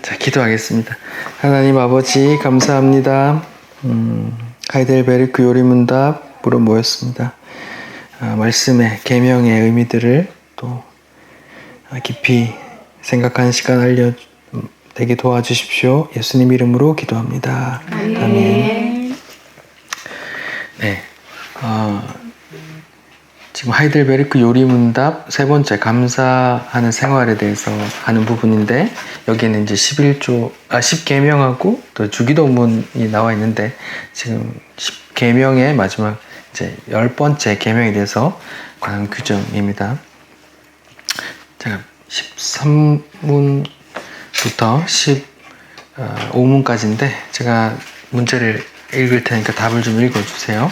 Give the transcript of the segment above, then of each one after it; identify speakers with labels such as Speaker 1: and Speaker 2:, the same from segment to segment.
Speaker 1: 자, 기도하겠습니다. 하나님 아버지 감사합니다. 하이델베르크 요리문답으로 모였습니다. 말씀의 계명의 의미들을 또 깊이 생각하는 시간 되게 도와주십시오. 예수님 이름으로 기도합니다. 아멘. 네, 지금 하이델베르크 요리문답 세 번째 감사하는 생활에 대해서 하는 부분인데, 여기는 이제 10계명하고 또 주기도문이 나와 있는데, 지금 10계명의 마지막 이제 10번째 계명에 대해서 관한 규정입니다. 제가 13문부터 15문까지인데 제가 문제를 읽을 테니까 답을 좀 읽어주세요.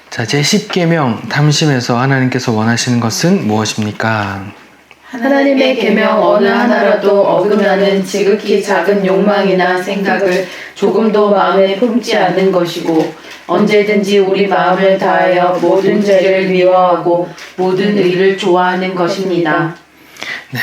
Speaker 1: 자, 제10계명 탐심에서 하나님께서 원하시는 것은 무엇입니까?
Speaker 2: 하나님의 계명 어느 하나라도 어긋나는 지극히 작은 욕망이나 생각을 조금도 마음에 품지 않는 것이고, 언제든지 우리 마음을 다하여 모든 죄를 미워하고 모든 의를 좋아하는 것입니다.
Speaker 1: 네,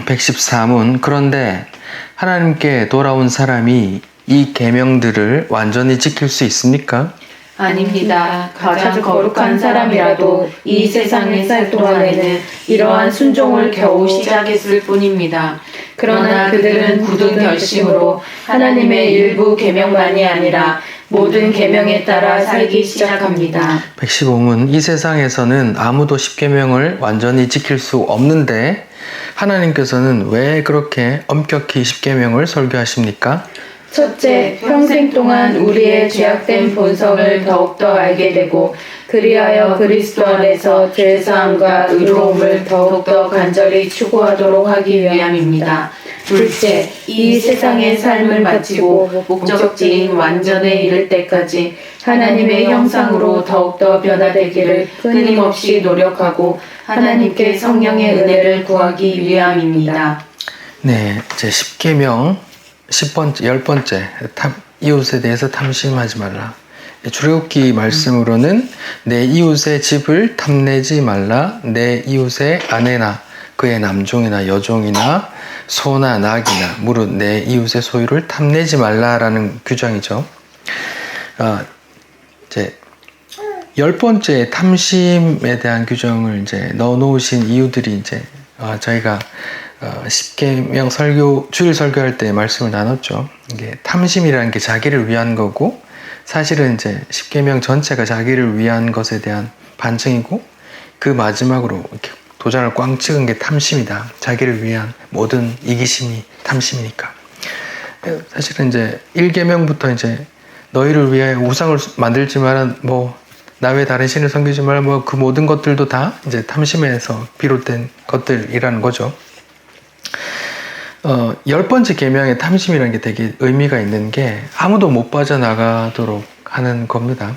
Speaker 1: 114문. 그런데 하나님께 돌아온 사람이 이 계명들을 완전히 지킬 수 있습니까?
Speaker 2: 아닙니다. 가장 거룩한 사람이라도 이 세상에 살 동안에는 이러한 순종을 겨우 시작했을 뿐입니다. 그러나 그들은 굳은 결심으로 하나님의 일부 계명만이 아니라 모든 계명에 따라 살기 시작합니다.
Speaker 1: 115문. 이 세상에서는 아무도 10계명을 완전히 지킬 수 없는데 하나님께서는 왜 그렇게 엄격히 10계명을 설교하십니까?
Speaker 2: 첫째, 평생 동안 우리의 죄악된 본성을 더욱더 알게 되고, 그리하여 그리스도 안에서 죄사함과 의로움을 더욱더 간절히 추구하도록 하기 위함입니다. 둘째, 이 세상의 삶을 바치고 목적지인 완전에 이를 때까지 하나님의 형상으로 더욱더 변화되기를 끊임없이 노력하고 하나님께 성령의 은혜를 구하기 위함입니다.
Speaker 1: 네, 제 10계명 10번째 이웃에 대해서 탐심하지 말라. 출애굽기 말씀으로는 내 이웃의 집을 탐내지 말라. 내 이웃의 아내나 그의 남종이나 여종이나 소나 낙이나 무릇 내 이웃의 소유를 탐내지 말라라는 규정이죠. 이제 10번째 탐심에 대한 규정을 이제 넣어놓으신 이유들이 이제 저희가 10계명 주일 설교할 때 말씀을 나눴죠. 이게 탐심이라는 게 자기를 위한 거고, 사실은 이제 10계명 전체가 자기를 위한 것에 대한 반증이고, 그 마지막으로 이렇게 도장을 꽝 찍은 게 탐심이다. 자기를 위한 모든 이기심이 탐심이니까. 사실은 이제 1계명부터 이제 너희를 위해 우상을 만들지 마라, 나 외 다른 신을 섬기지 마라, 그 모든 것들도 다 이제 탐심에서 비롯된 것들이라는 거죠. 10번째 계명의 탐심이라는 게 되게 의미가 있는 게, 아무도 못 빠져나가도록 하는 겁니다.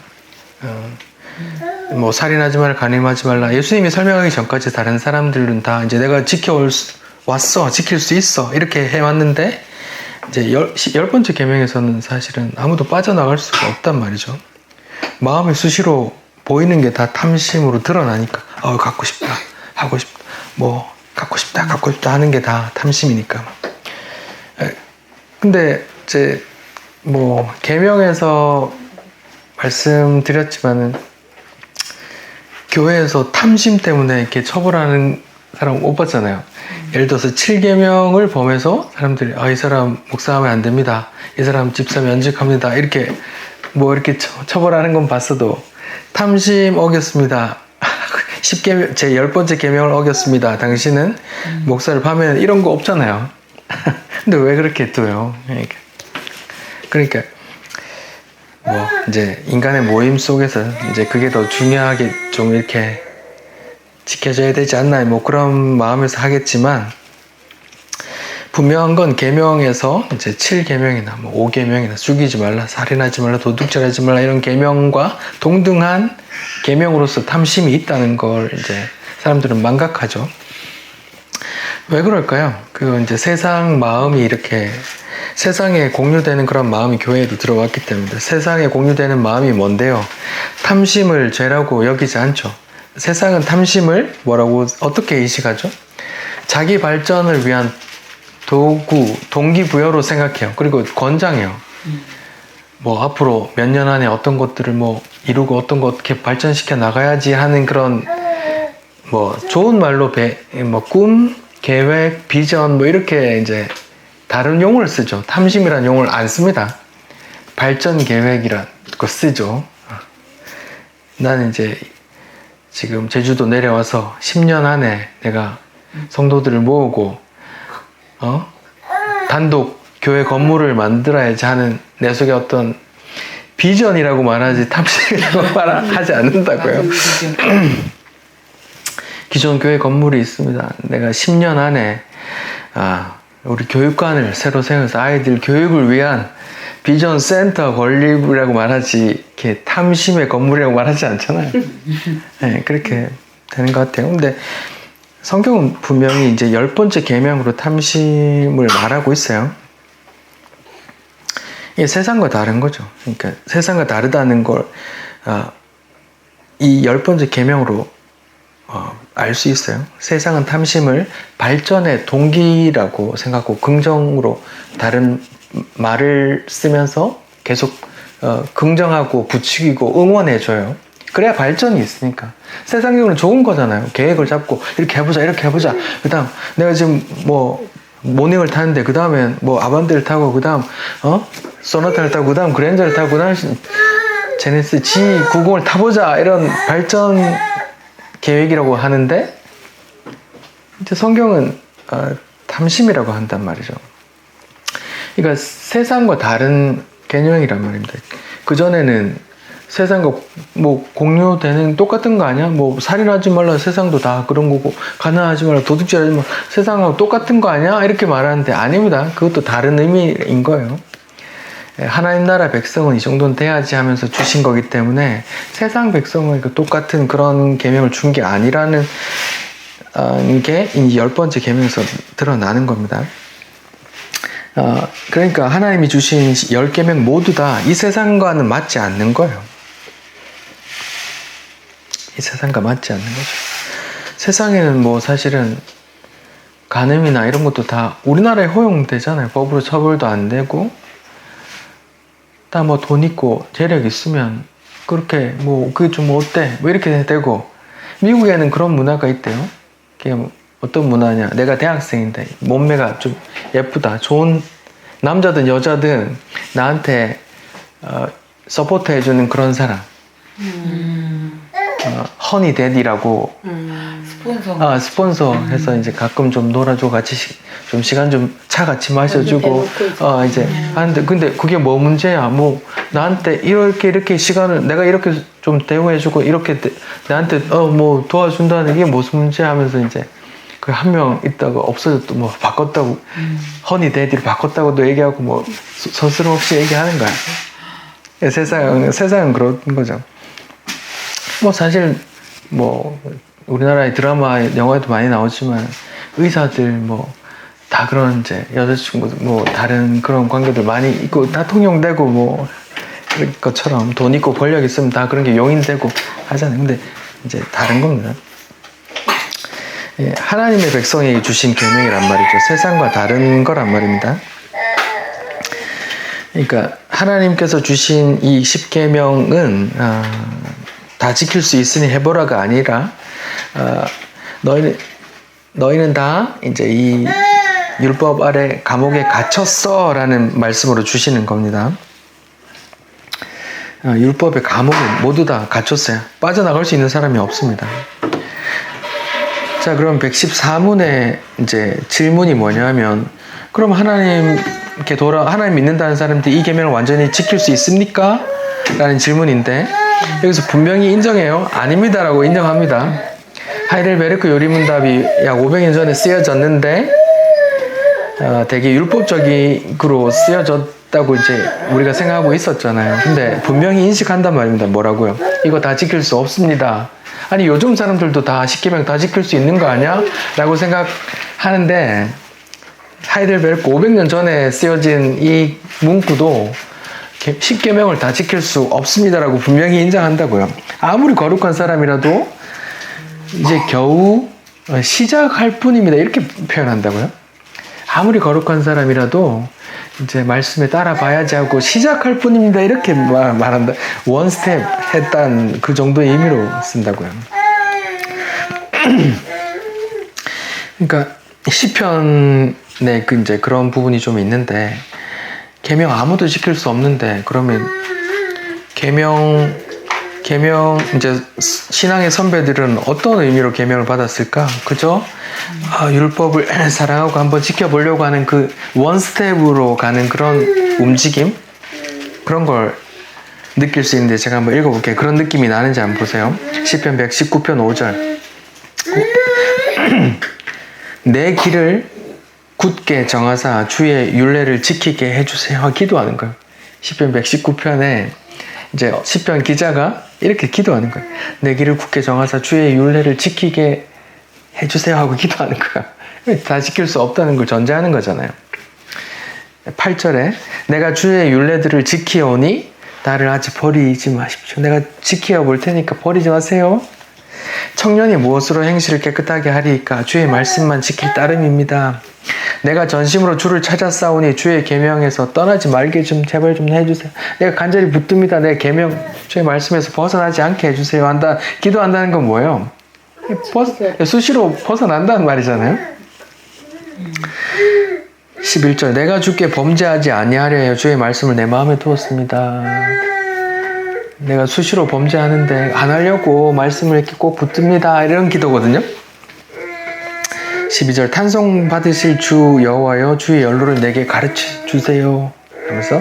Speaker 1: 살인하지 말라, 간음하지 말라. 예수님이 설명하기 전까지 다른 사람들은 다 이제 내가 지킬 수 있어, 이렇게 해왔는데, 이제 10번째 계명에서는 사실은 아무도 빠져나갈 수가 없단 말이죠. 마음이 수시로 보이는 게 다 탐심으로 드러나니까, 갖고 싶다, 하고 싶다, 갖고 싶다 하는 게 다 탐심이니까. 근데 이제 계명에서 말씀드렸지만은, 교회에서 탐심 때문에 이렇게 처벌하는 사람 못 봤잖아요. 예를 들어서 7계명을 범해서 사람들이 이 사람 목사하면 안 됩니다, 이 사람 집사 면직합니다, 이렇게 이렇게 처벌하는 건 봤어도, 탐심 어겼습니다, 제 10번째 계명을 어겼습니다, 당신은 목사를 파면, 이런 거 없잖아요. 근데 왜 그렇게 둬요? 그러니까 이제 인간의 모임 속에서 이제 그게 더 중요하게 좀 이렇게 지켜져야 되지 않나, 그런 마음에서 하겠지만, 분명한 건 계명에서 이제 7계명이나 5계명이나 죽이지 말라, 살인하지 말라, 도둑질하지 말라, 이런 계명과 동등한 계명으로서 탐심이 있다는 걸 이제 사람들은 망각하죠. 왜 그럴까요? 이제 세상 마음이 이렇게, 세상에 공유되는 그런 마음이 교회에도 들어왔기 때문에. 세상에 공유되는 마음이 뭔데요? 탐심을 죄라고 여기지 않죠. 세상은 탐심을 어떻게 인식하죠? 자기 발전을 위한 도구, 동기부여로 생각해요. 그리고 권장해요. 뭐 앞으로 몇 년 안에 어떤 것들을 뭐 이루고 어떤 것 어떻게 발전시켜 나가야지 하는 그런 뭐 좋은 말로 뭐 꿈, 계획, 비전 뭐 이렇게 이제 다른 용어를 쓰죠. 탐심이라는 용어를 안 씁니다. 발전 계획이란 거 쓰죠. 나는 이제 지금 제주도 내려와서 10년 안에 내가 성도들을 모으고 단독 교회 건물을 만들어야지 하는 내 속에 어떤 비전이라고 말하지 탐심이라고 말하지 않는다고요. 기존 교회 건물이 있습니다. 내가 10년 안에 우리 교육관을 새로 세워서 아이들 교육을 위한 비전 센터 건립이라고 말하지 이렇게 탐심의 건물이라고 말하지 않잖아요. 네, 그렇게 되는 것 같아요. 근데 성경은 분명히 이제 10번째 계명으로 탐심을 말하고 있어요. 이게 세상과 다른 거죠. 그러니까 세상과 다르다는 걸 이 10번째 계명으로 알 수 있어요. 세상은 탐심을 발전의 동기라고 생각하고 긍정으로 다른 말을 쓰면서 계속 긍정하고 부추기고 응원해줘요. 그래야 발전이 있으니까. 세상적으로는 좋은 거잖아요. 계획을 잡고 이렇게 해보자. 그 다음 내가 지금 뭐 모닝을 타는데 그 다음엔 뭐 아반떼를 타고 그 다음 소나타를 타고 그 다음 그랜저를 타고 그 다음 제네시스 G90을 타보자 이런 발전 계획이라고 하는데 이제 성경은 탐심이라고 한단 말이죠. 그러니까 세상과 다른 개념이란 말입니다. 그전에는 세상과 뭐 공유되는 똑같은 거 아니야? 뭐 살인하지 말라 세상도 다 그런 거고 가난하지 말라 도둑질하지 말라 세상하고 똑같은 거 아니야? 이렇게 말하는데 아닙니다. 그것도 다른 의미인 거예요. 하나님 나라 백성은 이 정도는 돼야지 하면서 주신 거기 때문에 세상 백성은 똑같은 그런 계명을 준 게 아니라는 게 이제 10번째 계명에서 드러나는 겁니다. 그러니까 하나님이 주신 10계명 모두 다 이 세상과는 맞지 않는 거예요. 이 세상과 맞지 않는 거죠. 세상에는 뭐 사실은 간음이나 이런 것도 다 우리나라에 허용되잖아요. 법으로 처벌도 안 되고 다 뭐 돈 있고 재력 있으면 그렇게 뭐 그게 좀 어때? 뭐 이렇게 되고 미국에는 그런 문화가 있대요. 그게 뭐 어떤 문화냐? 내가 대학생인데 몸매가 좀 예쁘다. 좋은 남자든 여자든 나한테 서포트 해주는 그런 사람. 허니 데디라고 스폰서 해서 이제 가끔 좀 놀아주고 같이 좀 시간 좀 차 같이 마셔주고 이제 하는데 근데 그게 뭐 문제야? 뭐 나한테 이렇게 시간을 내가 이렇게 좀 대우해주고 이렇게 나한테 뭐 도와준다는 게 무슨 문제야 하면서 이제 그 한 명 있다가 없어졌고 뭐 바꿨다고 허니 데디를 바꿨다고도 얘기하고 뭐 서스럼없이 얘기하는 거야. 세상은 그런 거죠. 뭐 사실 뭐 우리나라의 드라마 영화에도 많이 나오지만 의사들 뭐 다 그런 이제 여자친구 뭐 다른 그런 관계들 많이 있고 다 통용되고 뭐 그럴 것처럼 돈 있고 권력 있으면 다 그런 게 용인되고 하잖아요. 근데 이제 다른 겁니다. 하나님의 백성에게 주신 계명이란 말이죠. 세상과 다른 거란 말입니다. 그러니까 하나님께서 주신 이 10계명은 다 지킬 수 있으니 해보라가 아니라 너희는 다 이제 이 율법 아래 감옥에 갇혔어라는 말씀으로 주시는 겁니다. 율법의 감옥에 모두 다 갇혔어요. 빠져나갈 수 있는 사람이 없습니다. 자, 그럼 114문의 이제 질문이 뭐냐면, 그럼 하나님 믿는다는 사람들이 이 계명을 완전히 지킬 수 있습니까? 라는 질문인데, 여기서 분명히 인정해요. 아닙니다라고 인정합니다. 하이델베르크 요리문답이 약 500년 전에 쓰여졌는데, 되게 율법적으로 쓰여졌다고 이제 우리가 생각하고 있었잖아요. 근데 분명히 인식한단 말입니다. 뭐라고요? 이거 다 지킬 수 없습니다. 아니 요즘 사람들도 다 10계명 다 지킬 수 있는 거 아니야? 라고 생각하는데 하이델베르크 500년 전에 쓰여진 이 문구도 10계명을 다 지킬 수 없습니다라고 분명히 인정한다고요. 아무리 거룩한 사람이라도 이제 겨우 시작할 뿐입니다. 이렇게 표현한다고요. 아무리 거룩한 사람이라도 이제 말씀에 따라봐야지 하고 시작할 뿐입니다. 이렇게 말한다. 원 스텝 했다는 그 정도의 의미로 쓴다고요. 그러니까 시편에 그 이제 그런 부분이 좀 있는데 계명 아무도 지킬 수 없는데 그러면 계명 이제 신앙의 선배들은 어떤 의미로 계명을 받았을까? 그죠? 율법을 사랑하고 한번 지켜보려고 하는 그 원 스텝으로 가는 그런 움직임? 그런 걸 느낄 수 있는데 제가 한번 읽어볼게요. 그런 느낌이 나는지 한번 보세요. 시편 119편 5절. 내 길을 굳게 정하사 주의 율례를 지키게 해주세요. 기도하는 거예요. 시편 119편에 이제 시편 기자가 이렇게 기도하는 거예요. 내 길을 굳게 정하사 주의 율례를 지키게 해주세요 하고 기도하는 거야. 다 지킬 수 없다는 걸 전제하는 거잖아요. 8절에 내가 주의 율례들을 지키오니 나를 아직 버리지 마십시오. 내가 지켜 볼 테니까 버리지 마세요. 청년이 무엇으로 행실을 깨끗하게 하리이까 주의 말씀만 지킬 따름입니다. 내가 전심으로 주를 찾아싸우니 주의 계명에서 떠나지 말게 좀 제발 좀 해주세요. 내가 간절히 붙듭니다. 내 계명 주의 말씀에서 벗어나지 않게 해주세요. 기도한다는 건 뭐예요? 수시로 벗어난다는 말이잖아요. 11절 내가 주께 범죄하지 아니하려 해요. 주의 말씀을 내 마음에 두었습니다. 내가 수시로 범죄하는데 안 하려고 말씀을 이렇게 꼭 붙듭니다. 이런 기도거든요. 12절 탄송 받으실 주 여호와여 주의 연로를 내게 가르쳐 주세요 하면서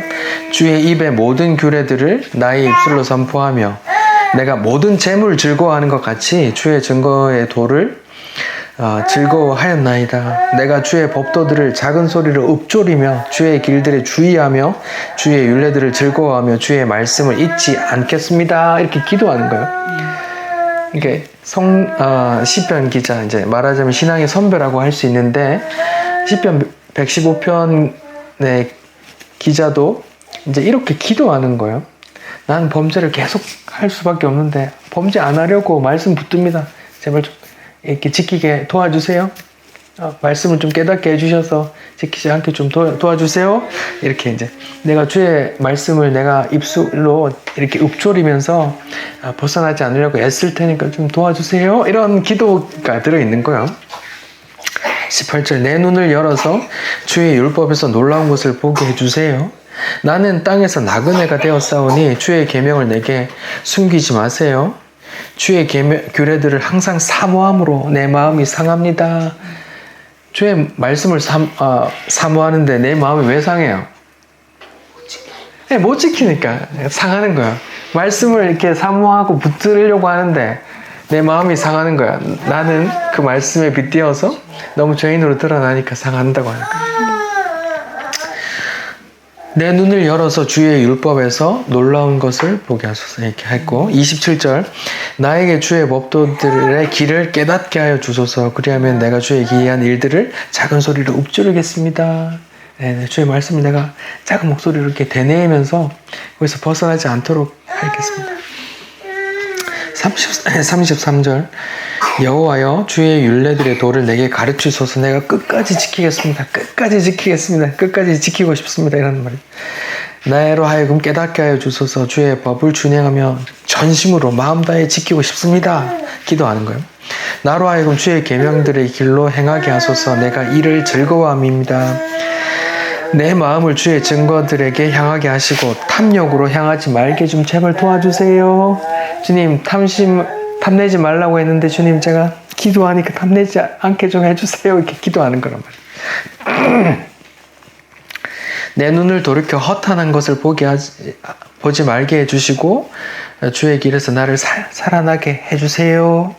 Speaker 1: 주의 입의 모든 규례들을 나의 입술로 선포하며 내가 모든 재물 즐거워하는 것 같이 주의 증거의 도를 즐거워하였나이다. 내가 주의 법도들을 작은 소리로 읊조리며 주의 길들에 주의하며 주의 율례들을 즐거워하며 주의 말씀을 잊지 않겠습니다. 이렇게 기도하는 거예요. 이게 시편 기자 이제 말하자면 신앙의 선배라고 할 수 있는데 시편 115편의 기자도 이제 이렇게 기도하는 거예요. 나는 범죄를 계속 할 수밖에 없는데 범죄 안 하려고 말씀 붙듭니다. 제발 좀 이렇게 지키게 도와주세요. 말씀을 좀 깨닫게 해주셔서 지키지 않게 좀 도와주세요. 이렇게 이제 내가 주의 말씀을 내가 입술로 이렇게 읊조리면서 벗어나지 않으려고 애쓸 테니까 좀 도와주세요. 이런 기도가 들어있는 거예요. 18절 내 눈을 열어서 주의 율법에서 놀라운 것을 보게 해주세요. 나는 땅에서 나그네가 되었사오니 주의 계명을 내게 숨기지 마세요. 주의 규례들을 항상 사모함으로 내 마음이 상합니다. 주의 말씀을 사모하는데 내 마음이 왜 상해요? 못 지키니까 상하는 거야. 말씀을 이렇게 사모하고 붙들려고 하는데 내 마음이 상하는 거야. 나는 그 말씀에 빗대어서 너무 죄인으로 드러나니까 상한다고 하는 거야. 내 눈을 열어서 주의 율법에서 놀라운 것을 보게 하소서 이렇게 했고 27절 나에게 주의 법도들의 길을 깨닫게 하여 주소서 그리하면 내가 주의 기이한 일들을 작은 소리로 웁조르겠습니다. 네, 주의 말씀을 내가 작은 목소리로 이렇게 되뇌이면서 거기서 벗어나지 않도록 하겠습니다. 33절 여호와여 주의 율례들의 도를 내게 가르치소서 내가 끝까지 지키겠습니다. 끝까지 지키겠습니다. 끝까지 지키고 싶습니다. 이런 말이에요. 나로 하여금 깨닫게 하여 주소서 주의 법을 준행하며 전심으로 마음 다해 지키고 싶습니다. 기도하는 거예요. 나로 하여금 주의 계명들의 길로 행하게 하소서 내가 이를 즐거워함입니다. 내 마음을 주의 증거들에게 향하게 하시고 탐욕으로 향하지 말게 좀 제발 도와주세요. 주님 탐내지 말라고 했는데 주님 제가 기도하니까 탐내지 않게 좀 해주세요. 이렇게 기도하는 거란 말이에요. 내 눈을 돌이켜 허탄한 것을 보지 말게 해주시고 주의 길에서 나를 살아나게 해주세요.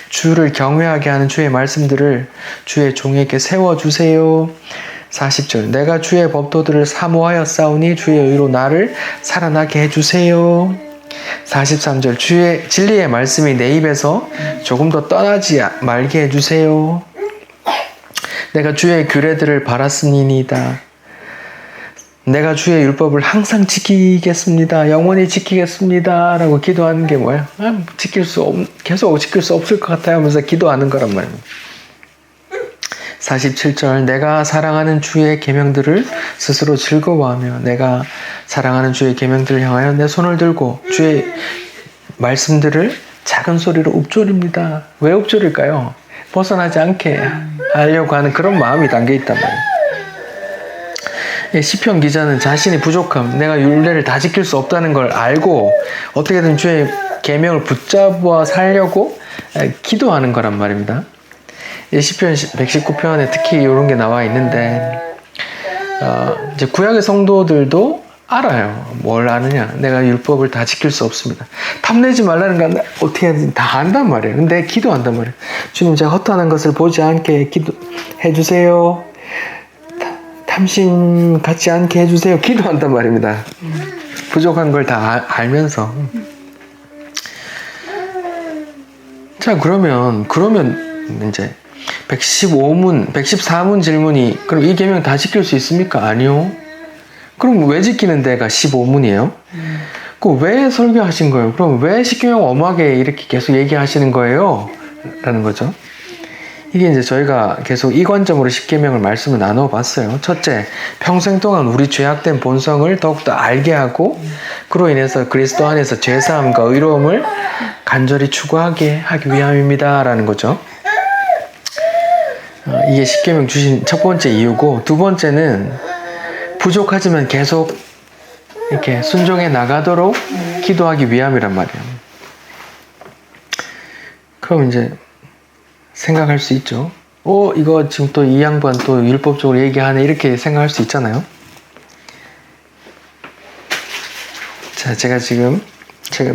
Speaker 1: 주를 경외하게 하는 주의 말씀들을 주의 종에게 세워주세요. 40절 내가 주의 법도들을 사모하여 싸우니 주의 의로 나를 살아나게 해주세요. 43절 주의 진리의 말씀이 내 입에서 조금 더 떠나지 말게 해주세요. 내가 주의 규례들을 바랐으니이다. 내가 주의 율법을 항상 지키겠습니다. 영원히 지키겠습니다. 라고 기도하는 게 뭐야? 계속 지킬 수 없을 것 같아요 하면서 기도하는 거란 말이에요. 47절 내가 사랑하는 주의 계명들을 스스로 즐거워하며 내가 사랑하는 주의 계명들을 향하여 내 손을 들고 주의 말씀들을 작은 소리로 읊조립니다. 왜 읊조릴까요? 벗어나지 않게 하려고 하는 그런 마음이 담겨 있단 말이에요. 시편 기자는 자신의 부족함, 내가 율례를 다 지킬 수 없다는 걸 알고 어떻게든 주의 계명을 붙잡아 살려고 기도하는 거란 말입니다. 시편 119편에 특히 이런 게 나와 있는데 이제 구약의 성도들도 알아요. 뭘 아느냐? 내가 율법을 다 지킬 수 없습니다. 탐내지 말라는 건 어떻게 해야지 다 안단 말이에요. 근데 기도한단 말이에요. 주님, 제가 허탄한 것을 보지 않게 기도해 주세요. 탐심 갖지 않게 해주세요. 기도한단 말입니다. 부족한 걸 다 알면서. 자, 그러면 이제 114문 질문이 그럼 이 계명 다 지킬 수 있습니까? 아니요. 그럼 왜 지키는 데가 15문이에요? 그 왜 설교하신 거예요? 그럼 왜 십계명 엄하게 이렇게 계속 얘기하시는 거예요? 라는 거죠. 이게 이제 저희가 계속 이 관점으로 십계명을 말씀을 나눠봤어요. 첫째, 평생 동안 우리 죄악된 본성을 더욱더 알게 하고 그로 인해서 그리스도 안에서 죄사함과 의로움을 간절히 추구하게 하기 위함입니다. 라는 거죠. 이게 십계명 주신 첫 번째 이유고, 두 번째는 부족하지만 계속 이렇게 순종해 나가도록 기도하기 위함이란 말이에요. 그럼 이제 생각할 수 있죠. 이거 지금 또 이 양반 또 율법적으로 얘기하네. 이렇게 생각할 수 있잖아요. 자, 제가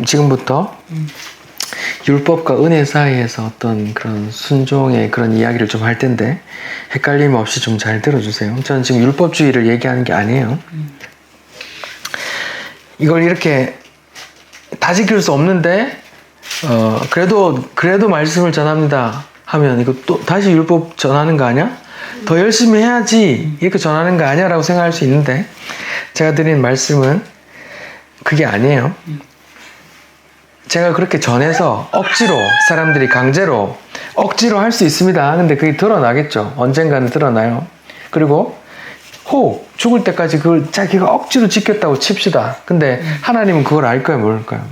Speaker 1: 지금부터 율법과 은혜 사이에서 어떤 그런 순종의 그런 이야기를 좀 할 텐데 헷갈림 없이 좀 잘 들어주세요. 저는 지금 율법주의를 얘기하는 게 아니에요. 이걸 이렇게 다 지킬 수 없는데 그래도 말씀을 전합니다 하면 이거 또 다시 율법 전하는 거 아니야? 더 열심히 해야지 이렇게 전하는 거 아니야? 라고 생각할 수 있는데 제가 드린 말씀은 그게 아니에요. 제가 그렇게 전해서 사람들이 강제로 억지로 할 수 있습니다. 근데 그게 드러나겠죠. 언젠가는 드러나요. 그리고 죽을 때까지 그걸 자기가 억지로 지켰다고 칩시다. 근데 하나님은 그걸 알까요? 모를까요?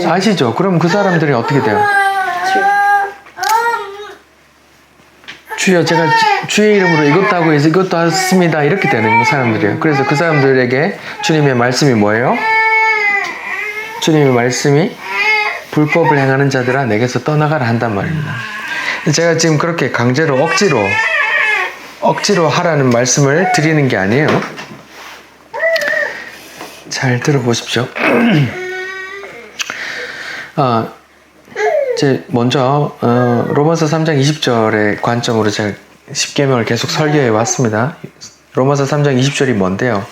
Speaker 1: 아시죠? 그럼 그 사람들이 어떻게 돼요? 주여, 제가 주의 이름으로 이것도 하고 해서 이것도 했습니다. 이렇게 되는 사람들이에요. 그래서 그 사람들에게 주님의 말씀이 뭐예요? 주님의 말씀이 불법을 행하는 자들아 내게서 떠나가라 한단 말입니다. 제가 지금 그렇게 강제로 억지로 하라는 말씀을 드리는 게 아니에요. 잘 들어보십시오. 먼저 로마서 3장 20절의 관점으로 제가 십계명을 계속 설교해 왔습니다. 로마서 3장 20절이 뭔데요?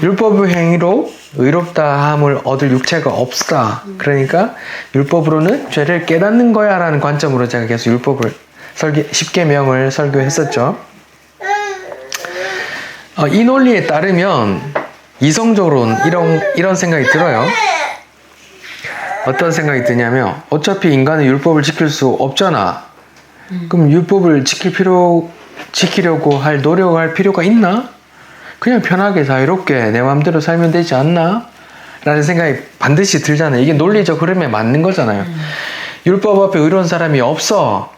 Speaker 1: 율법의 행위로 의롭다함을 얻을 육체가 없다. 그러니까 율법으로는 죄를 깨닫는 거야 라는 관점으로 제가 계속 십계명을 설교했었죠. 이 논리에 따르면 이성적으로는 이런 생각이 들어요. 어떤 생각이 드냐면 어차피 인간은 율법을 지킬 수 없잖아. 그럼 율법을 지키려고 노력할 필요가 있나? 그냥 편하게 자유롭게 내 마음대로 살면 되지 않나? 라는 생각이 반드시 들잖아요. 이게 논리적 흐름에 맞는 거잖아요. 율법 앞에 의로운 사람이 없어.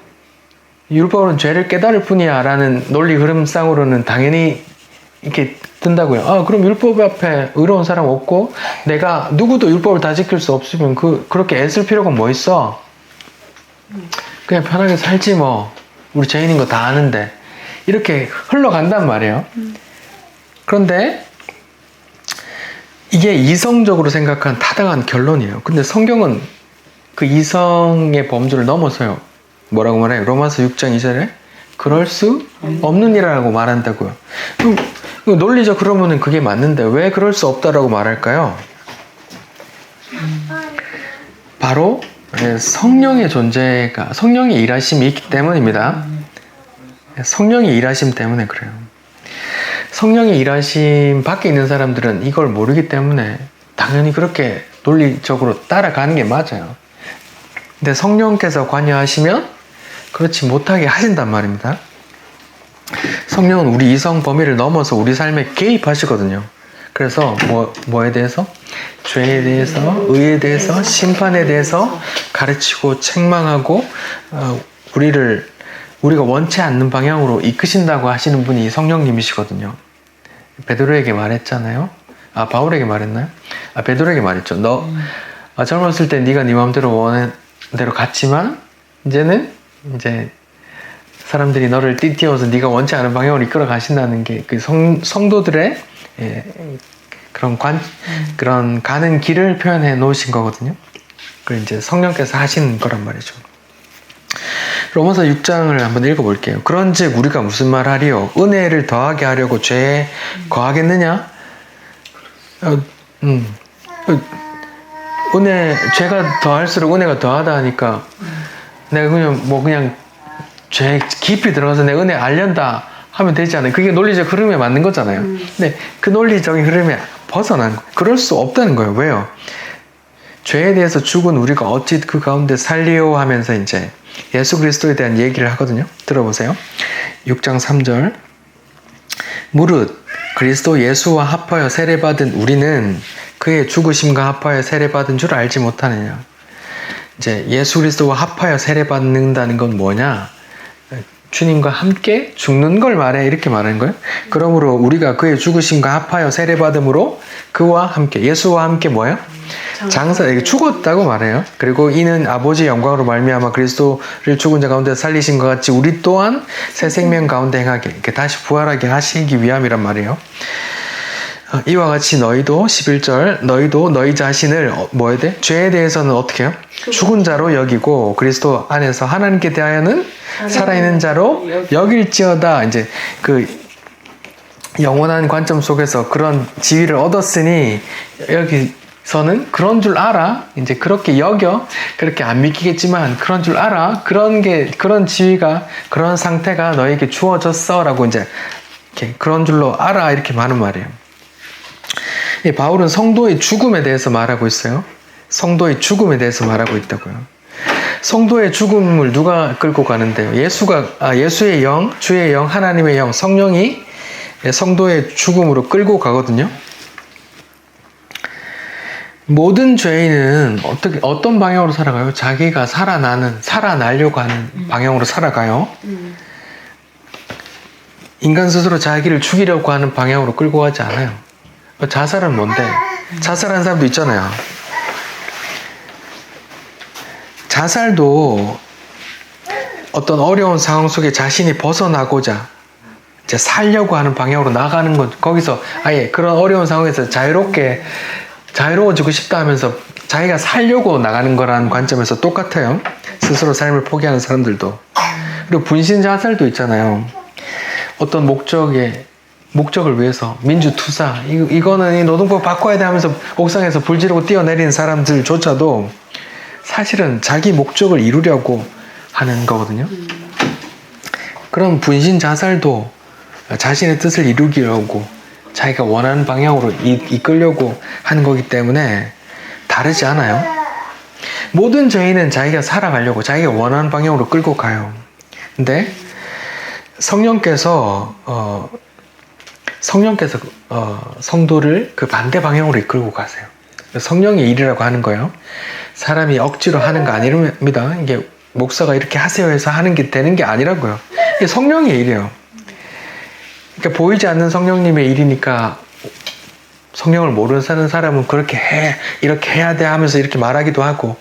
Speaker 1: 율법은 죄를 깨달을 뿐이야 라는 논리 흐름상으로는 당연히 이렇게 든다고요. 그럼 율법 앞에 의로운 사람 없고 내가 누구도 율법을 다 지킬 수 없으면 그렇게 애쓸 필요가 뭐 있어? 그냥 편하게 살지 뭐. 우리 죄인인 거 다 아는데. 이렇게 흘러간단 말이에요. 그런데 이게 이성적으로 생각한 타당한 결론이에요. 근데 성경은 그 이성의 범주를 넘어서요. 뭐라고 말해요? 로마서 6장 2절에 그럴 수 없는 이라고 말한다고요. 논리적 그러면은 그게 맞는데 왜 그럴 수 없다라고 말할까요? 바로 성령의 존재가, 성령의 일하심이 있기 때문입니다. 성령의 일하심 때문에 그래요. 성령의 일하심 밖에 있는 사람들은 이걸 모르기 때문에 당연히 그렇게 논리적으로 따라가는 게 맞아요. 근데 성령께서 관여하시면 그렇지 못하게 하신단 말입니다. 성령은 우리 이성 범위를 넘어서 우리 삶에 개입하시거든요. 그래서 뭐에 대해서? 죄에 대해서, 의에 대해서, 심판에 대해서 가르치고 책망하고 우리가 원치 않는 방향으로 이끄신다고 하시는 분이 성령님이시거든요. 베드로에게 말했잖아요. 바울에게 말했나요? 베드로에게 말했죠. 너 젊었을 때 네가 네 마음대로 원하는 대로 갔지만 이제는 사람들이 너를 띄워서 네가 원치 않은 방향으로 이끌어 가신다는 게 그 성도들의 그런 가는 길을 표현해 놓으신 거거든요. 그걸 이제 성령께서 하시는 거란 말이죠. 로마서 6장을 한번 읽어볼게요. 그런즉 우리가 무슨 말하리요? 은혜를 더하게 하려고 죄에 거하겠느냐? 죄가 더할수록 은혜가 더하다 하니까 내가 그냥 죄 깊이 들어가서 내 은혜 알련다 하면 되지 않아요? 그게 논리적 흐름에 맞는 거잖아요. 근데 그 논리적인 흐름에 벗어난 거. 그럴 수 없다는 거예요. 왜요? 죄에 대해서 죽은 우리가 어찌 그 가운데 살리요 하면서 이제 예수 그리스도에 대한 얘기를 하거든요. 들어보세요. 6장 3절. 무릇 그리스도 예수와 합하여 세례받은 우리는 그의 죽으심과 합하여 세례받은 줄 알지 못하느냐. 이제 예수 그리스도와 합하여 세례받는다는 건 뭐냐? 주님과 함께 죽는 걸 말해, 이렇게 말하는 거예요. 그러므로 우리가 그의 죽으심과 합하여 세례받음으로 그와 함께, 예수와 함께 뭐예요? 죽었다고 말해요. 그리고 이는 아버지의 영광으로 말미암아 그리스도를 죽은 자 가운데 살리신 것 같이 우리 또한 새 생명 가운데 행하게, 이렇게 다시 부활하게 하시기 위함이란 말이에요. 이와 같이 너희도 11절 너희도 너희 자신을 뭐에 대해? 죄에 대해서는 어떻게 해요? 죽은 자로 여기고 그리스도 안에서 하나님께 대하여는 살아있는 자로 여길지어다. 이제 그 영원한 관점 속에서 그런 지위를 얻었으니 여기서는 그런 줄 알아. 이제 그렇게 여겨. 그렇게 안 믿기겠지만 그런 줄 알아. 그런 지위가, 그런 상태가 너에게 주어졌어라고 이제 이렇게 그런 줄로 알아, 이렇게 많은 말이에요. 바울은 성도의 죽음에 대해서 말하고 있어요. 성도의 죽음에 대해서 말하고 있다고요. 성도의 죽음을 누가 끌고 가는데요? 예수의 영, 주의 영, 하나님의 영, 성령이 성도의 죽음으로 끌고 가거든요. 모든 죄인은 어떤 방향으로 살아가요? 자기가 살아나려고 하는 방향으로 살아가요. 인간 스스로 자기를 죽이려고 하는 방향으로 끌고 가지 않아요. 자살은 뭔데? 자살하는 사람도 있잖아요. 자살도 어떤 어려운 상황 속에 자신이 벗어나고자 이제 살려고 하는 방향으로 나가는 것, 거기서 아예 그런 어려운 상황에서 자유로워지고 싶다 하면서 자기가 살려고 나가는 거라는 관점에서 똑같아요. 스스로 삶을 포기하는 사람들도. 그리고 분신 자살도 있잖아요. 어떤 목적을 위해서 민주투사, 이거는 이 노동법 바꿔야 돼 하면서 옥상에서 불 지르고 뛰어내리는 사람들조차도 사실은 자기 목적을 이루려고 하는 거거든요. 그럼 분신 자살도 자신의 뜻을 이루려고 자기가 원하는 방향으로 이끌려고 하는 거기 때문에 다르지 않아요. 모든 죄인은 자기가 살아가려고 자기가 원하는 방향으로 끌고 가요. 근데 성령께서 성도를 그 반대 방향으로 이끌고 가세요. 성령의 일이라고 하는 거예요. 사람이 억지로 하는 거 아닙니다. 이게 목사가 이렇게 하세요 해서 하는 게 되는 게 아니라고요. 이게 성령의 일이에요. 그러니까 보이지 않는 성령님의 일이니까 성령을 모르는 사람은 그렇게 해, 이렇게 해야 돼 하면서 이렇게 말하기도 하고,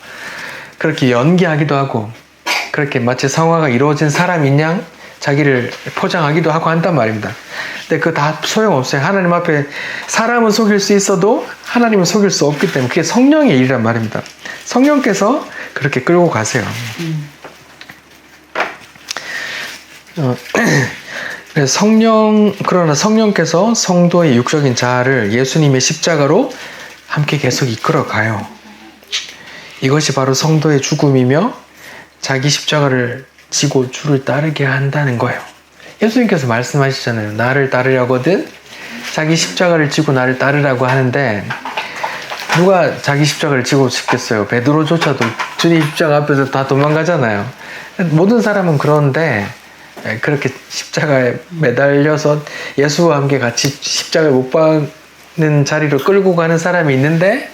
Speaker 1: 그렇게 연기하기도 하고, 그렇게 마치 성화가 이루어진 사람인 양 자기를 포장하기도 하고 한단 말입니다. 근데 그거 다 소용없어요. 하나님 앞에 사람은 속일 수 있어도 하나님은 속일 수 없기 때문에 그게 성령의 일이란 말입니다. 성령께서 그렇게 끌고 가세요. 그러나 성령께서 성도의 육적인 자아를 예수님의 십자가로 함께 계속 이끌어 가요. 이것이 바로 성도의 죽음이며 자기 십자가를 지고 주를 따르게 한다는 거예요. 예수님께서 말씀하시잖아요. 나를 따르려거든 자기 십자가를 지고 나를 따르라고 하는데 누가 자기 십자가를 지고 싶겠어요? 베드로조차도 주님 십자가 앞에서 다 도망가잖아요. 모든 사람은 그런데 그렇게 십자가에 매달려서 예수와 함께 같이 십자가에 못 박는 자리로 끌고 가는 사람이 있는데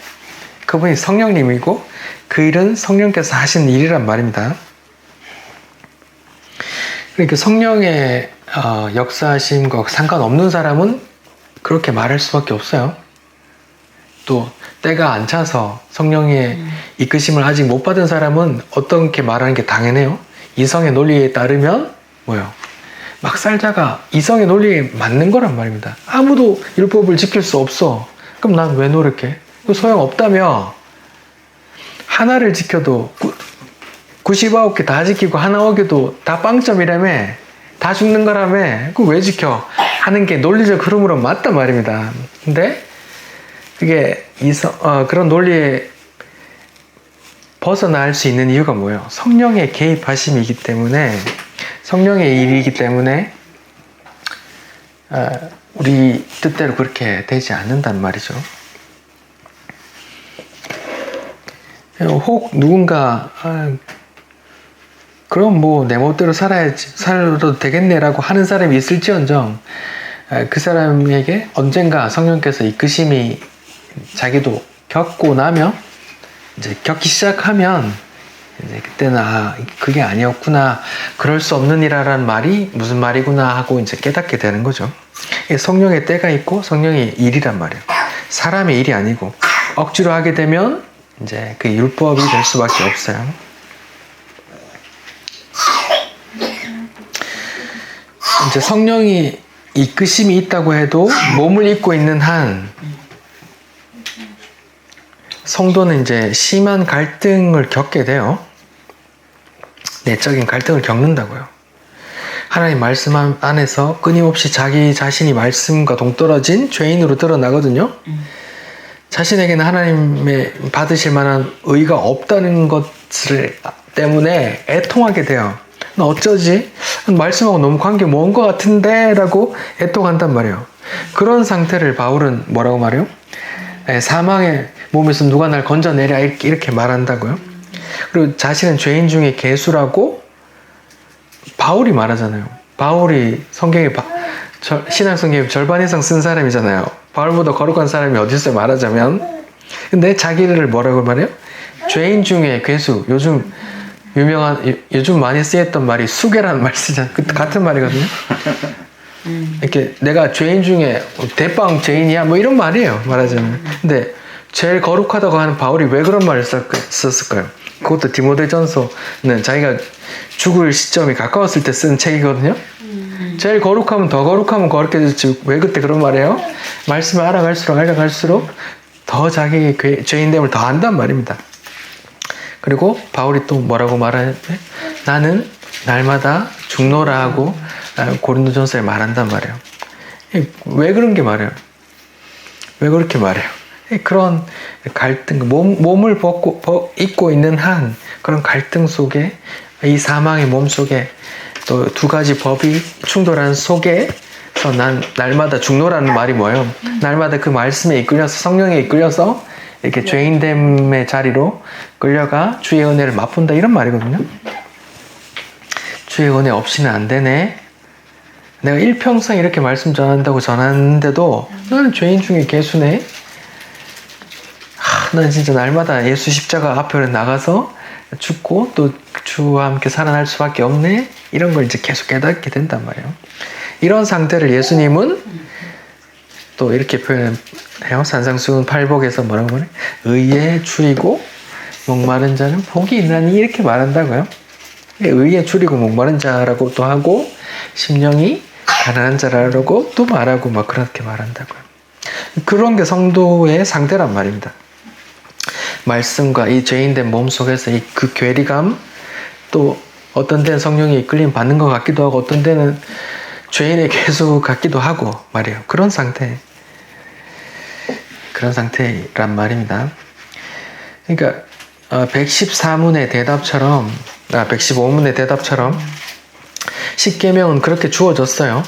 Speaker 1: 그분이 성령님이고 그 일은 성령께서 하신 일이란 말입니다. 그러니까 성령의 역사하심과 상관없는 사람은 그렇게 말할 수밖에 없어요. 또 때가 안 차서 성령의 이끄심을 아직 못 받은 사람은 어떻게 말하는 게 당연해요. 이성의 논리에 따르면 뭐요? 막 살자가 이성의 논리에 맞는 거란 말입니다. 아무도 율법을 지킬 수 없어. 그럼 난 왜 노력해? 소용없다며. 하나를 지켜도 99개 다 지키고 하나 어겨도 다 빵점이라며. 다 죽는 거라며. 그거 왜 지켜? 하는 게 논리적 흐름으로 맞단 말입니다. 근데 그게 그런 논리에 벗어날 수 있는 이유가 뭐예요? 성령의 개입하심이기 때문에, 성령의 일이기 때문에 우리 뜻대로 그렇게 되지 않는단 말이죠. 혹 누군가 그럼 뭐 내 멋대로 살아도 되겠네라고 하는 사람이 있을지언정 그 사람에게 언젠가 성령께서 이끄심이 자기도 겪고 나면 이제 겪기 시작하면 이제 그때는 그게 아니었구나, 그럴 수 없는 이라는 말이 무슨 말이구나 하고 이제 깨닫게 되는 거죠. 성령의 때가 있고 성령의 일이란 말이에요. 사람의 일이 아니고 억지로 하게 되면 이제 그 율법이 될 수밖에 없어요. 이제 성령이 이끄심이 있다고 해도 몸을 입고 있는 한 성도는 이제 심한 갈등을 겪게 돼요. 내적인 갈등을 겪는다고요. 하나님 말씀 안에서 끊임없이 자기 자신이 말씀과 동떨어진 죄인으로 드러나거든요. 자신에게는 하나님의 받으실 만한 의가 없다는 것을 때문에 애통하게 돼요. 나 어쩌지? 말씀하고 너무 관계 먼 것 같은데? 라고 애통한단 말이에요. 그런 상태를 바울은 뭐라고 말해요? 사망의 몸에서 누가 날 건져내랴 이렇게 말한다고요. 그리고 자신은 죄인 중에 괴수라고 바울이 말하잖아요. 바울이 성경에 신약 성경의 절반 이상 쓴 사람이잖아요. 바울보다 거룩한 사람이 어디 있어요, 말하자면. 근데 자기를 뭐라고 말해요? 죄인 중에 괴수. 요즘 많이 쓰였던 말이 수괴라는 말 쓰잖아요. 같은 말이거든요. 이렇게 내가 죄인 중에 대빵 죄인이야 뭐 이런 말이에요, 말하자면. 근데 제일 거룩하다고 하는 바울이 왜 그런 말을 썼을까요? 그것도 디모데전서는 자기가 죽을 시점이 가까웠을 때 쓴 책이거든요. 제일 거룩하면 더 거룩하면 거룩해졌지 왜 그때 그런 말이에요? 말씀을 알아갈수록 더 자기 죄인됨을 더 안단 말입니다. 그리고 바울이 또 뭐라고 말하냐? 나는 날마다 죽노라 하고 고린도전서에 말한단 말이에요. 왜 그런 게 말해요? 왜 그렇게 말해요? 그런 갈등, 몸을 입고 있는 한 그런 갈등 속에, 이 사망의 몸 속에 또 두 가지 법이 충돌하는 속에서 난 날마다 죽노라는 말이 뭐예요? 날마다 그 말씀에 이끌려서, 성령에 이끌려서 이렇게 죄인됨의 자리로 끌려가 주의 은혜를 맛본다 이런 말이거든요. 주의 은혜 없이는 안 되네. 내가 일평생 이렇게 말씀 전한다고 전하는데도 나는 죄인 중에 괴수네. 난 진짜 날마다 예수 십자가 앞에 나가서 죽고 또 주와 함께 살아날 수밖에 없네. 이런 걸 이제 계속 깨닫게 된단 말이에요. 이런 상태를 예수님은 또 이렇게 표현해요. 산상수훈 8복에서 뭐라고 말해? 의에 줄이고 목마른 자는 복이 있나니 이렇게 말한다고요. 의에 줄이고 목마른 자라고 또 하고 심령이 가난한 자라고 또 말하고 막 그렇게 말한다고요. 그런 게 성도의 상태란 말입니다. 말씀과 이 죄인된 몸 속에서 그 괴리감, 또 어떤 데는 성령의 이끌림 받는 것 같기도 하고 어떤 데는 죄인의 괴수 같기도 하고 말이에요. 그런 상태란 말입니다. 그러니까 114문의 대답처럼 115문의 대답처럼 십계명은 그렇게 주어졌어요.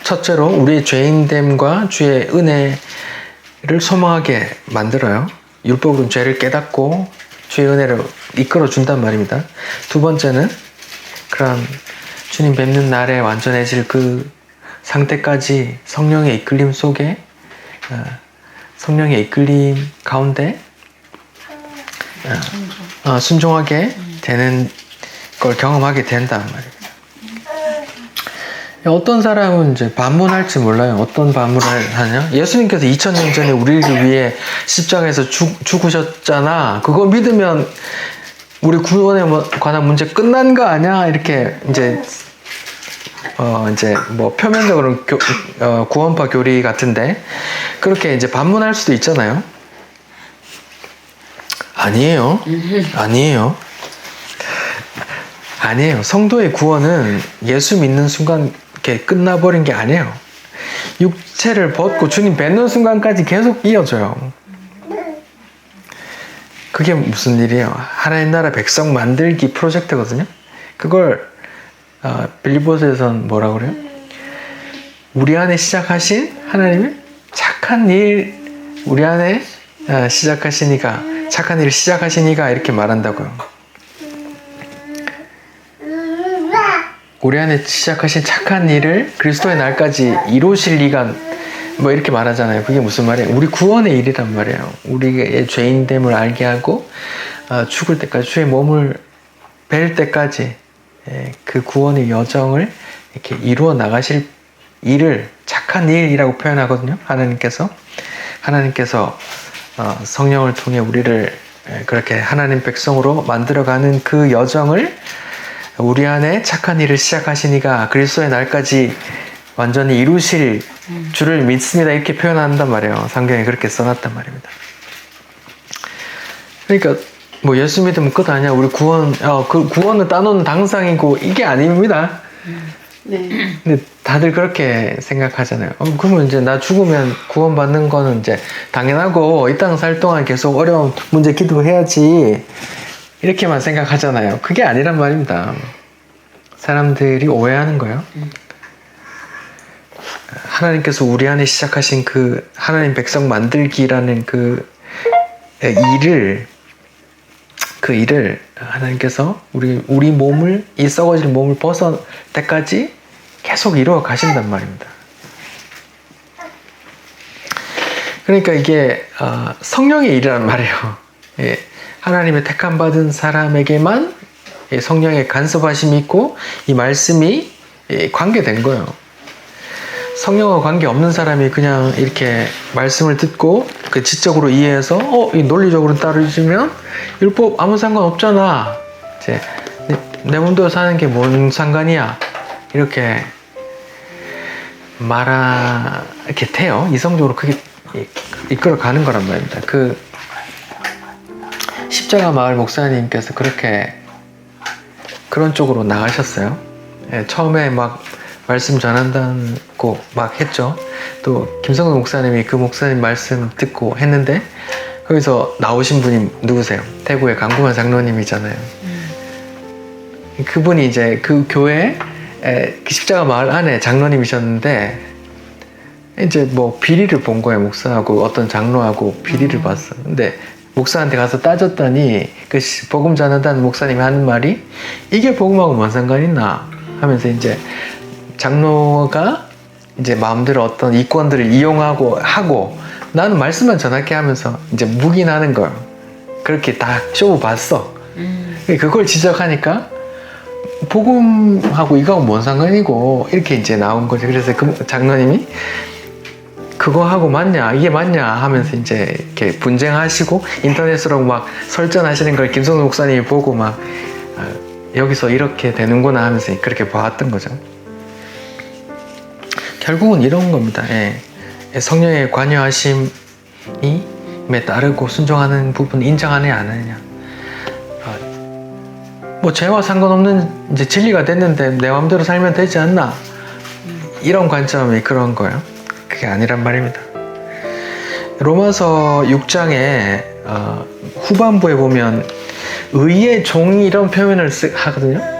Speaker 1: 첫째로 우리의 죄인됨과 주의 은혜를 소망하게 만들어요. 율법은 죄를 깨닫고 주의 은혜를 이끌어 준단 말입니다. 두 번째는 그런 주님 뵙는 날에 완전해질 그 상태까지 성령의 이끌림 속에 성령의 이끌림 가운데 순종하게 되는 걸 경험하게 된단 말이에요. 어떤 사람은 이제 반문할지 몰라요. 어떤 반문을 하냐? 예수님께서 2000년 전에 우리를 위해 십자가에서 죽으셨잖아. 그거 믿으면 우리 구원에 관한 문제 끝난 거 아니야? 이렇게 이제 뭐 표면적으로 구원파 교리 같은데 그렇게 이제 반문할 수도 있잖아요. 아니에요. 아니에요. 성도의 구원은 예수 믿는 순간 이렇게 끝나버린 게 아니에요. 육체를 벗고 주님 뵙는 순간까지 계속 이어져요. 그게 무슨 일이에요? 하나님 나라 백성 만들기 프로젝트거든요. 그걸 빌립보서에서는 뭐라 그래요? 우리 안에 시작하신 하나님의 착한 일 우리 안에 시작하시니까 착한 일을 시작하시니까 이렇게 말한다고요. 우리 안에 시작하신 착한 일을 그리스도의 날까지 이루실 리가 뭐 이렇게 말하잖아요. 그게 무슨 말이에요? 우리 구원의 일이란 말이에요. 우리의 죄인됨을 알게 하고 죽을 때까지 주의 몸을 뵐 때까지 그 구원의 여정을 이렇게 이루어 나가실 일을 착한 일이라고 표현하거든요. 하나님께서 성령을 통해 우리를 그렇게 하나님 백성으로 만들어가는 그 여정을 우리 안에 착한 일을 시작하시니가 그리스도의 날까지 완전히 이루실 줄을 믿습니다. 이렇게 표현한단 말이에요. 성경에 그렇게 써놨단 말입니다. 그러니까 뭐 예수 믿으면 끝 아니야. 우리 그 구원은 따놓은 당상이고 이게 아닙니다.
Speaker 2: 네.
Speaker 1: 근데 다들 그렇게 생각하잖아요. 그러면 이제 나 죽으면 구원받는 거는 이제 당연하고 이 땅 살 동안 계속 어려운 문제 기도해야지 이렇게만 생각하잖아요. 그게 아니란 말입니다. 사람들이 오해하는 거예요. 하나님께서 우리 안에 시작하신 그 하나님 백성 만들기라는 그 일을 하나님께서 우리 몸을 이 썩어질 몸을 벗을 때까지 계속 이루어 가신단 말입니다. 그러니까 이게 성령의 일이란 말이에요. 예, 하나님의 택함 받은 사람에게만 성령의 간섭하심이 있고 이 말씀이 관계된 거예요. 성령과 관계 없는 사람이 그냥 이렇게 말씀을 듣고 그 지적으로 이해해서 이 논리적으로 따르시면 율법 아무 상관 없잖아. 이제 내 몸대로 사는 게 뭔 상관이야. 이렇게 이렇게 돼요. 이성적으로 그게 이끌어 가는 거란 말입니다. 그 십자가 마을 목사님께서 그런 쪽으로 나가셨어요. 처음에 막 말씀 전한다고 막 했죠. 또 김성근 목사님이 그 목사님 말씀 듣고 했는데 거기서 나오신 분이 누구세요? 태국의 강구만 장로님이잖아요. 그분이 이제 그 교회 십자가 마을 안에 장로님이셨는데 이제 뭐 비리를 본 거예요. 목사하고 어떤 장로하고 비리를 봤어. 근데 목사한테 가서 따졌더니 그 복음 전한다는 목사님이 하는 말이 이게 복음하고 뭔 상관 있나 하면서 이제 장로가 이제 마음대로 어떤 이권들을 이용하고 나는 말씀만 전할게 하면서 이제 묵인하는 걸 그렇게 다 쇼부 봤어. 그걸 지적하니까 복음하고 이거하고 뭔 상관이고 이렇게 이제 나온 거지. 그래서 그 장로님이 그거하고 맞냐 이게 맞냐 하면서 이제 이렇게 분쟁하시고 인터넷으로 막 설전하시는 걸 김성근 목사님이 보고 막 여기서 이렇게 되는구나 하면서 그렇게 봐왔던 거죠. 결국은 이런 겁니다. 성령의 관여하심에 따르고 순종하는 부분 인정하느냐 안 하느냐. 뭐 죄와 상관없는 이제 진리가 됐는데 내 마음대로 살면 되지 않나. 이런 관점이 그런 거예요. 그게 아니란 말입니다. 로마서 6장에 후반부에 보면 의의 종이 이런 표현을 하거든요.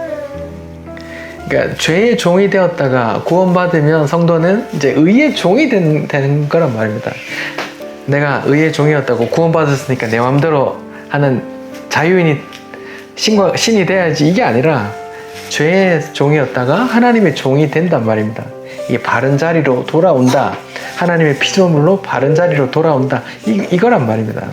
Speaker 1: 그러니까 죄의 종이 되었다가 구원받으면 성도는 이제 의의 종이 되는 거란 말입니다. 내가 의의 종이었다고 구원받았으니까 내 마음대로 하는 자유인이 신이 돼야지 이게 아니라 죄의 종이었다가 하나님의 종이 된단 말입니다. 이게 바른 자리로 돌아온다. 하나님의 피조물로 바른 자리로 돌아온다. 이거란 말입니다.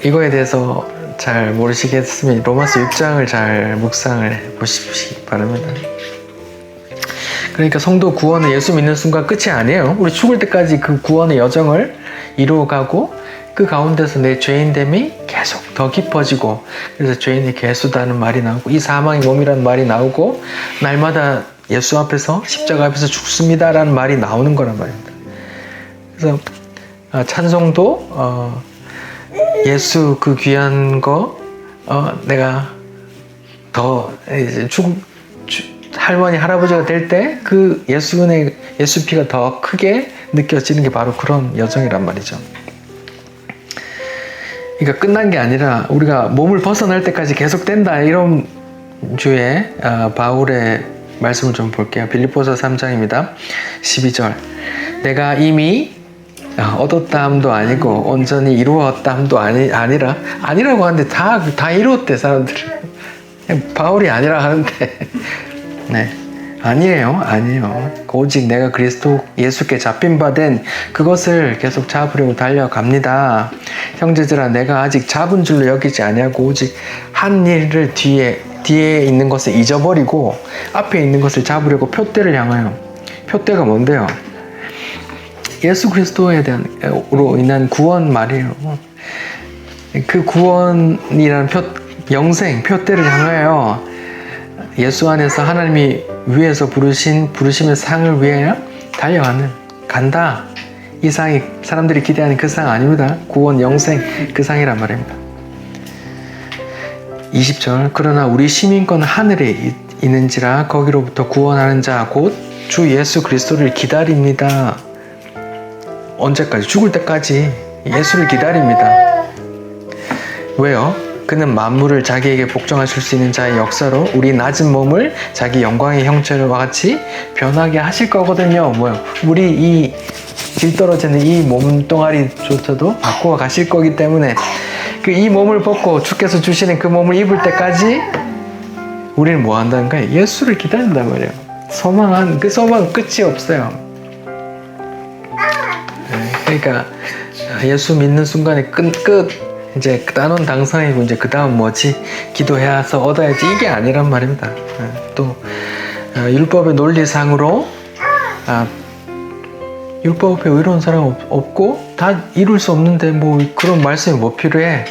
Speaker 1: 이거에 대해서 잘 모르시겠으면 로마서 6장을 잘 묵상을 해보시기 바랍니다. 그러니까 성도 구원은 예수 믿는 순간 끝이 아니에요. 우리 죽을 때까지 그 구원의 여정을 이루어가고 그 가운데서 내 죄인됨이 계속 더 깊어지고, 그래서 죄인이 괴수다는 말이 나오고 이 사망의 몸이라는 말이 나오고 날마다 예수 앞에서 십자가 앞에서 죽습니다라는 말이 나오는 거란 말입니다. 그래서 찬송도 예수 그 귀한 거 내가 더 이제 할머니 할아버지가 될 때 그 예수 은혜 예수 피가 더 크게 느껴지는 게 바로 그런 여정이란 말이죠. 그러니까 끝난 게 아니라 우리가 몸을 벗어날 때까지 계속된다, 이런 주에 바울의 말씀을 좀 볼게요. 빌립보서 3장입니다. 12절. 내가 이미 얻었다 함도 아니고 온전히 이루었다 함도 아니라고 하는데 다 이루었대 사람들. 바울이 아니라 하는데 네, 아니에요. 오직 내가 그리스도 예수께 잡힌 바 된 그것을 계속 잡으려고 달려갑니다. 형제들아, 내가 아직 잡은 줄로 여기지 아니하고 오직 한 일을 뒤에 있는 것을 잊어버리고 앞에 있는 것을 잡으려고 표대를 향하여. 표대가 뭔데요? 예수 그리스도에 대한으로 인한 구원 말이에요. 그 구원이라는 영생 표대를 향하여 예수 안에서 하나님이 위에서 부르심의 상을 위해 간다. 이 상이 사람들이 기대하는 그 상 아닙니다. 구원, 영생, 그 상이란 말입니다. 20절. 그러나 우리 시민권은 하늘에 있는지라 거기로부터 구원하는 자 곧 주 예수 그리스도를 기다립니다. 언제까지? 죽을 때까지 예수를 기다립니다. 왜요? 그는 만물을 자기에게 복종하실 수 있는 자의 역사로 우리 낮은 몸을 자기 영광의 형체와 같이 변하게 하실 거거든요. 우리 이 길떨어지는 이 몸뚱아리조차도 바꾸어 가실 거기 때문에 이 몸을 벗고 주께서 주시는 그 몸을 입을 때까지 우리는 뭐 한다는 거예요? 예수를 기다린단 말이에요. 그 소망은 끝이 없어요. 그러니까 예수 믿는 순간에 이제 따놓은 당상이고 이제 그 다음 뭐지? 기도해서 얻어야지, 이게 아니란 말입니다. 또 율법의 논리상으로 율법 앞에 의로운 사람 없고 다 이룰 수 없는데 그런 말씀이 뭐 필요해?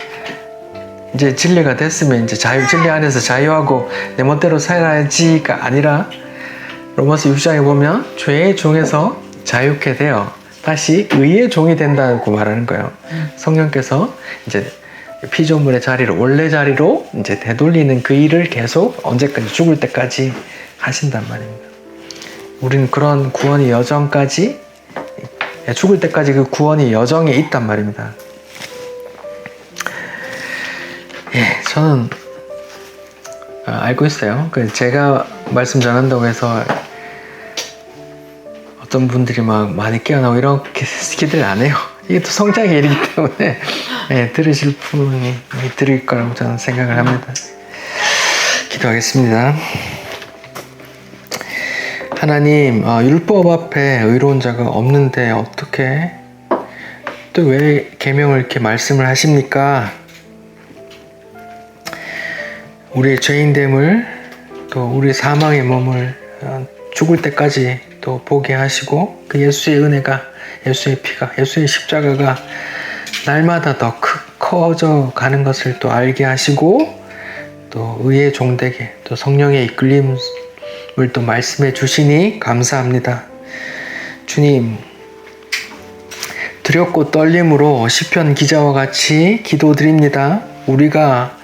Speaker 1: 이제 진리가 됐으면 이제 진리 안에서 자유하고 내 멋대로 살아야지가 아니라 로마서 6장에 보면 죄의 종에서 자유케 되어 다시 의의 종이 된다고 말하는 거예요. 성령께서 이제 피조물의 자리로, 원래 자리로 이제 되돌리는 그 일을 계속 언제까지? 죽을 때까지 하신단 말입니다. 우리는 그런 구원의 여정까지, 죽을 때까지 그 구원의 여정에 있단 말입니다. 저는 알고 있어요. 제가 말씀 전한다고 해서 어떤 분들이 많이 깨어나고 이렇게 기대를 안 해요. 이게 또 성장의 일이기 때문에 들으실 분이 들을 거라고 저는 생각을 합니다. 기도하겠습니다. 하나님, 율법 앞에 의로운 자가 없는데 어떻게 또 왜 계명을 이렇게 말씀을 하십니까? 우리의 죄인됨을, 또 우리 사망의 몸을 죽을 때까지 또 보게 하시고 그 예수의 은혜가, 예수의 피가, 예수의 십자가가 날마다 더 커져 가는 것을 또 알게 하시고 또 의의 종되게 또 성령의 이끌림을 또 말씀해 주시니 감사합니다. 주님, 두렵고 떨림으로 시편 기자와 같이 기도드립니다. 우리가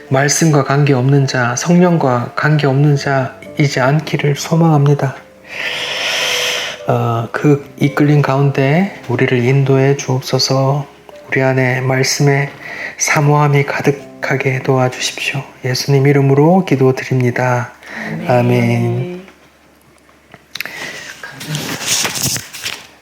Speaker 1: 말씀과 관계없는 자, 성령과 관계없는 자이지 않기를 소망합니다. 그 이끌림 가운데 우리를 인도해 주옵소서. 우리 안에 말씀의 사모함이 가득하게 도와주십시오. 예수님 이름으로 기도드립니다. 아멘.